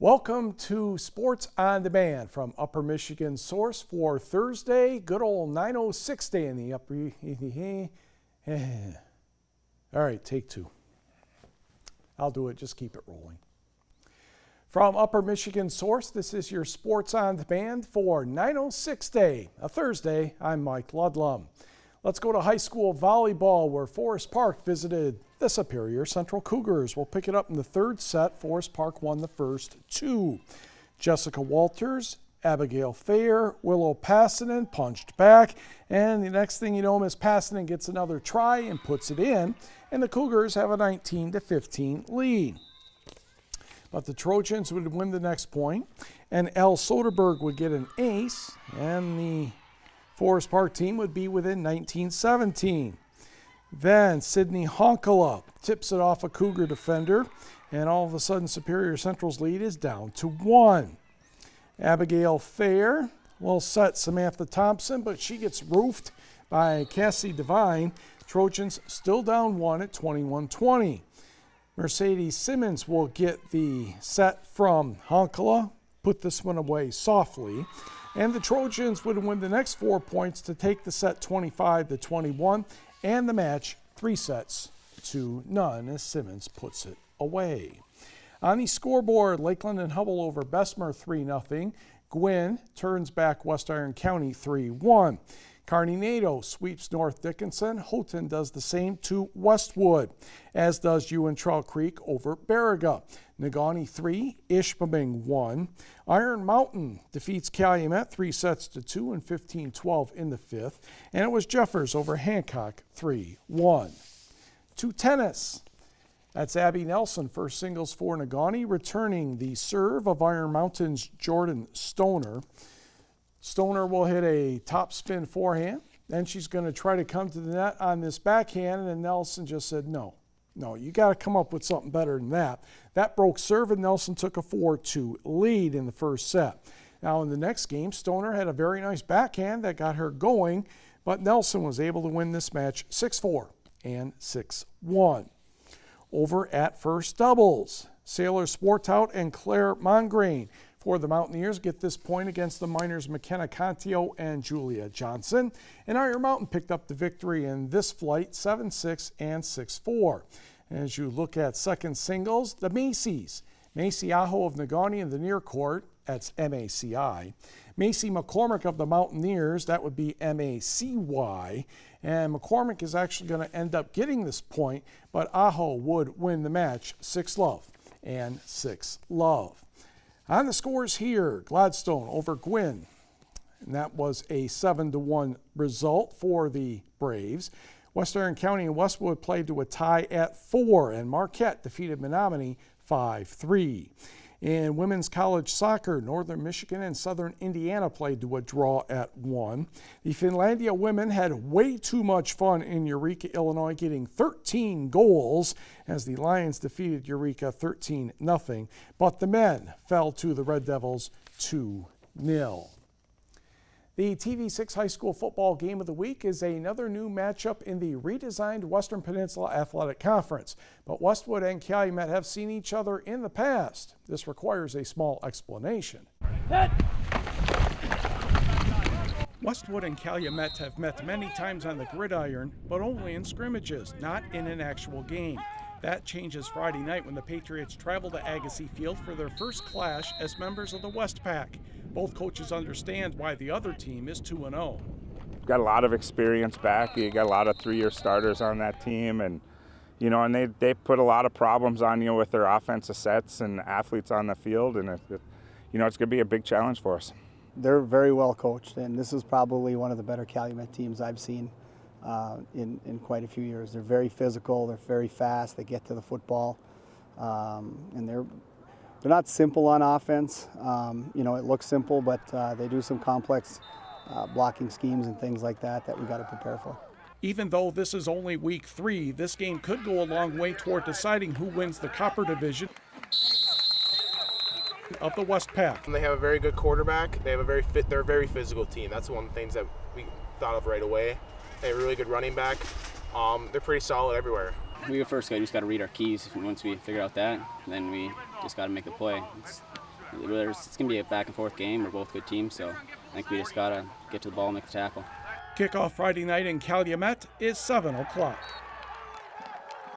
Welcome to Sports on Demand from Upper Michigan Source for Thursday, good old 9:06 day in the Upper. All right, take two. I'll do it, just keep it rolling. From Upper Michigan Source, this is your Sports on Demand for 9:06 day, a Thursday. I'm Mike Ludlum. Let's go to high school volleyball where Forest Park visited the Superior Central Cougars. We'll pick it up in the third set. Forest Park won the first two. Jessica Walters, Abigail Thayer, Willow Passanen punched back, and the next thing you know, Miss Passanen gets another try and puts it in, and the Cougars have a 19-15 lead. But the Trojans would win the next point, and Elle Soderberg would get an ace, and the Forest Park team would be within 19-17. Then Sydney Honkala tips it off a Cougar defender, and all of a sudden Superior Central's lead is down to 1. Abigail Thayer will set Samantha Thompson, but she gets roofed by Cassie Devine. Trojans still down 1 at 21-20. Mercedes Simmons will get the set from Honkala, put this one away softly, and the Trojans would win the next 4 points to take the set 25-21 and the match 3-0 as Simmons puts it away. On the scoreboard, Lakeland and Hubble over Bessemer 3-0. Gwynn turns back West Iron County 3-1. Kearney Nato sweeps North Dickinson. Houghton does the same to Westwood, as does Ewan Trail Creek over Baraga. Negaunee 3, Ishpeming 1. Iron Mountain defeats Calumet 3-2 and 15-12 in the fifth. And it was Jeffers over Hancock 3-1. To tennis. That's Abby Nelson, first singles for Negaunee, returning the serve of Iron Mountain's Jordan Stoner. Stoner will hit a top spin forehand. Then she's going to try to come to the net on this backhand, and Nelson just said, no, you got to come up with something better than that. That broke serve, and Nelson took a 4-2 lead in the first set. Now in the next game, Stoner had a very nice backhand that got her going, but Nelson was able to win this match 6-4 and 6-1. Over at first doubles, Sailor Sportout and Claire Mongrain for the Mountaineers get this point against the Miners McKenna Contio and Julia Johnson. And Iron Mountain picked up the victory in this flight 7-6 and 6-4. As you look at second singles, the Macy's. Macy Aho of Negaunee in the near court, that's MACI. Macy McCormick of the Mountaineers, that would be MACY. And McCormick is actually going to end up getting this point, but Aho would win the match 6-love and 6-love. On the scores here, Gladstone over Gwynn, and that was a 7-1 result for the Braves. West Iron County and Westwood played to a tie at 4, and Marquette defeated Menominee 5-3. In women's college soccer, Northern Michigan and Southern Indiana played to a draw at 1. The Finlandia women had way too much fun in Eureka, Illinois, getting 13 goals as the Lions defeated Eureka 13-0. But the men fell to the Red Devils 2-0. The TV6 High School Football Game of the Week is another new matchup in the redesigned Western Peninsula Athletic Conference. But Westwood and Calumet have seen each other in the past. This requires a small explanation. Westwood and Calumet have met many times on the gridiron, but only in scrimmages, not in an actual game. That changes Friday night when the Patriots travel to Agassi Field for their first clash as members of the Westpac. Both coaches understand why the other team is 2-0. Got a lot of experience back. You got a lot of 3-year starters on that team, and they put a lot of problems on you with their offensive sets and athletes on the field, and it's going to be a big challenge for us. They're very well coached, and this is probably one of the better Calumet teams I've seen in quite a few years. They're very physical, they're very fast, they get to the football, and they're not simple on offense. It looks simple, but they do some complex blocking schemes and things like that we got to prepare for. Even though this is only week 3, this game could go a long way toward deciding who wins the Copper Division of the Westpac. They have a very good quarterback. They're a very physical team. That's one of the things that we thought of right away. They have a really good running back. They're pretty solid everywhere. We just got to read our keys. Once we figure out that, then we just got to make the play. It's going to be a back and forth game. We're both good teams, so I think we just got to get to the ball and make the tackle. Kickoff Friday night in Calumet is 7 o'clock.